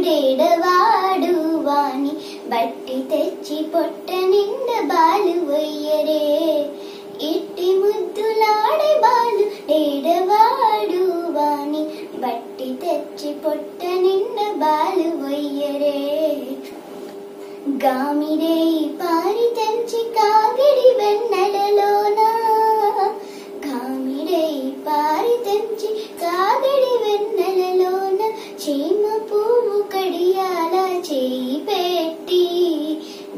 బాలుడేడవాడు వాని బట్టి తెచ్చి పొట్ట నిండ బాలు వయ్యరే. ఇట్టి ముద్దులాడే బాలుడేడవాడు వాని బట్టి తెచ్చి పొట్ట నిండ బాలు వయ్యరే. గామిడే పారి తెంచి కాగిడి వెన్నెలలోన, గామిడే పారి తెంచి కాగిడి వెన్నెలలోన, చీమ పువ్వు కడియాల చేయి పెట్టి.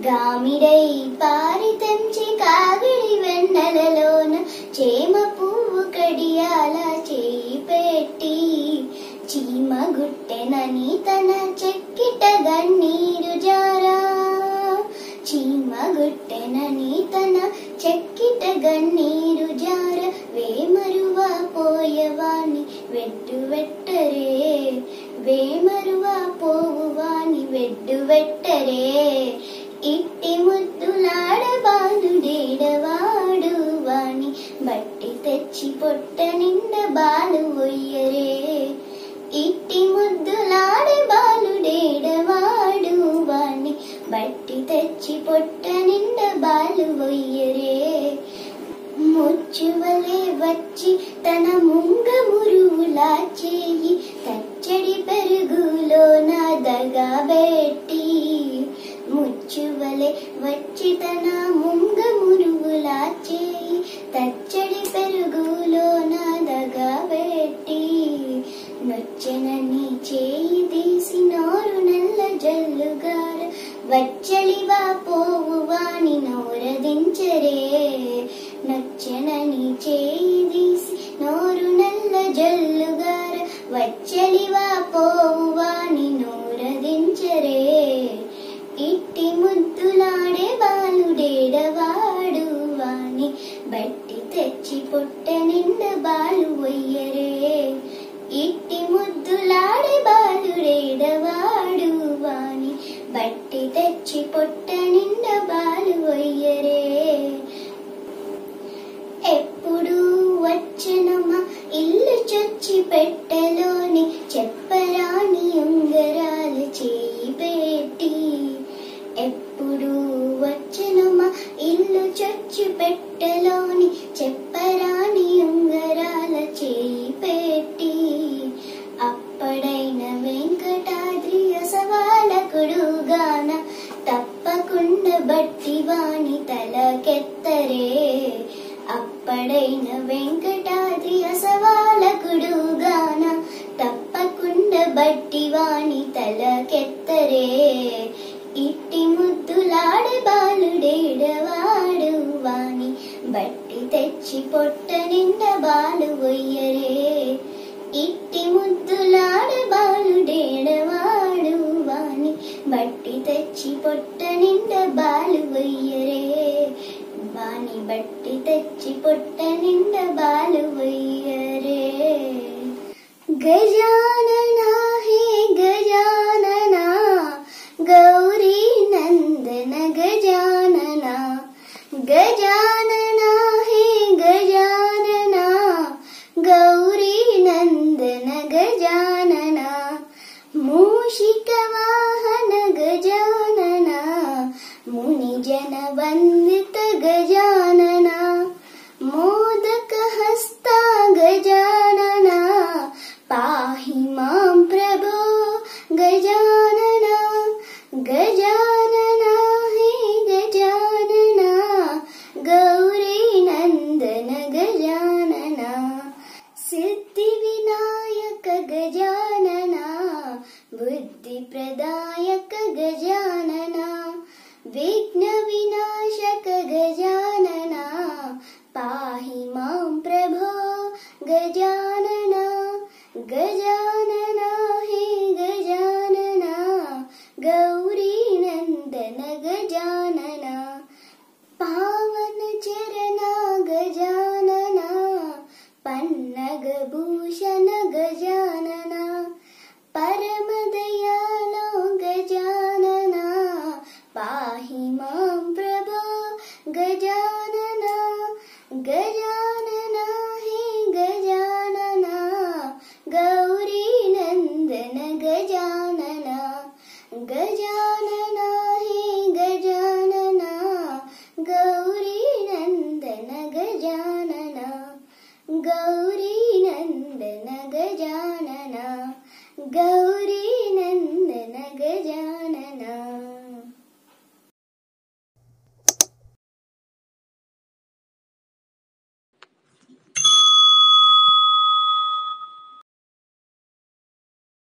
గామిడే పారి తెంచి కాగిడి వెన్నెలలోన, చీమ పువ్వు కడియాల చేయి పెట్టి. చీమ గుట్టెనని తన చెక్కిట గన్నీరు జారా, చీమ గుట్టెనని తన చెక్కిట గన్నీరు జార. వేమరువా పోయవాని వెడ్డు వెట్టరే, వేమరువా పోవువాని వెడ్డు వెట్టరే. ఇట్టి ముద్దులాడ బాలుడేడవాడు వాని బట్టి తెచ్చి పొట్ట నిండ బాలు వయ్యరే. ఇట్టి ముద్దులాడ బాలుడేడవాడు వాని బట్టి తెచ్చి పొట్ట నిండ బాలు వయ్యరే. ముచ్చువలే వచ్చి తన ముంగ మురువులా చేయి తచ్చడి పెరుగులో దగా పెట్టి. ముచ్చువలే వచ్చి తన ముంగ మురువులా చేయి తచ్చడి పెరుగులో దగా పెట్టి. నొచ్చెనని చేయి తీసి నోరు నల్ల జల్లుగార, వచ్చలివా పోవు వాని నోరదించరే. నొచ్చెనని చేయి తీసి నోరు నల్ల జల్లుగార, వచ్చలివా పోవు వాని నోరదించరే. ఇట్టి ముద్దులాడే బాలుడేడవాడు వాని బట్టి తెచ్చి పొట్ట నిండ బాలు వయ్యరే. ఇట్టి ముద్దులాడే బాలుడేడవాడు వాని బట్టి తెచ్చి పొట్ట నిండ బాలు వయ్యరే. ఎప్పుడు వచ్చనమా ఇల్లు చొచ్చి పెట్టలోని, చెప్పరాని ఉంగరాలు చేయి పెట్టి. ఎప్పుడు వచ్చనమా ఇల్లు చొచ్చి పెట్టలోని, చెప్పరాని ఉంగరాల చేయి పెట్టి. అప్పడైన వెంకటాద్రి అసవాలకుడుగాన, తప్పకుండా బట్టి వాని తలకెత్తరే. అప్పడైన వెంకటాద్రి అసవాలకుడుగాన, తప్పకుండా బట్టి వాని తలకెత్తరే. ఇట్టి ముద్దులాడ బాలుడేడవాడు వాని బట్టి తెచ్చి పొట్ట నిండ బాలు వయ్యరే. ఇట్టి ముద్దులాడ బాలుడేడవాడు వాని బట్టి తెచ్చి పొట్ట నిండ బాలు వయ్యరే. వాని బట్టి తెచ్చి పొట్ట నిండ బాలు వయ్యరే. గజాననా హే గజాననా, గౌరీ నందన గజాననా. గజాననా హే గజాననా, గౌరీ నందన గజాననా. మూషిక వాహన గజాననా, ముని జన వందిత గజాననా. మోదక హస్త గజాననా, పాహి మాం ప్రభో గజాననా. గజాననా హే గజాననా, గౌరీ నందన గజాననా. సిద్ధి వినాయక గజాననా, బుద్ధి ప్రదాయక గజాననా. విఘ్న వినాశక గజాననా, పాహి మాం ప్రభో గజాననా. గజాననా హే గజాననా, గౌరీ నందన గజాననా. పావన చరణ గజాననా, పన్నగ భూషణ గజాననా. పరమ దయాళో గజాననా, పాహి మాం ప్రభో గజాననా. గజాననా హే గజాననా, గౌరీ నందన గజాననా. గౌ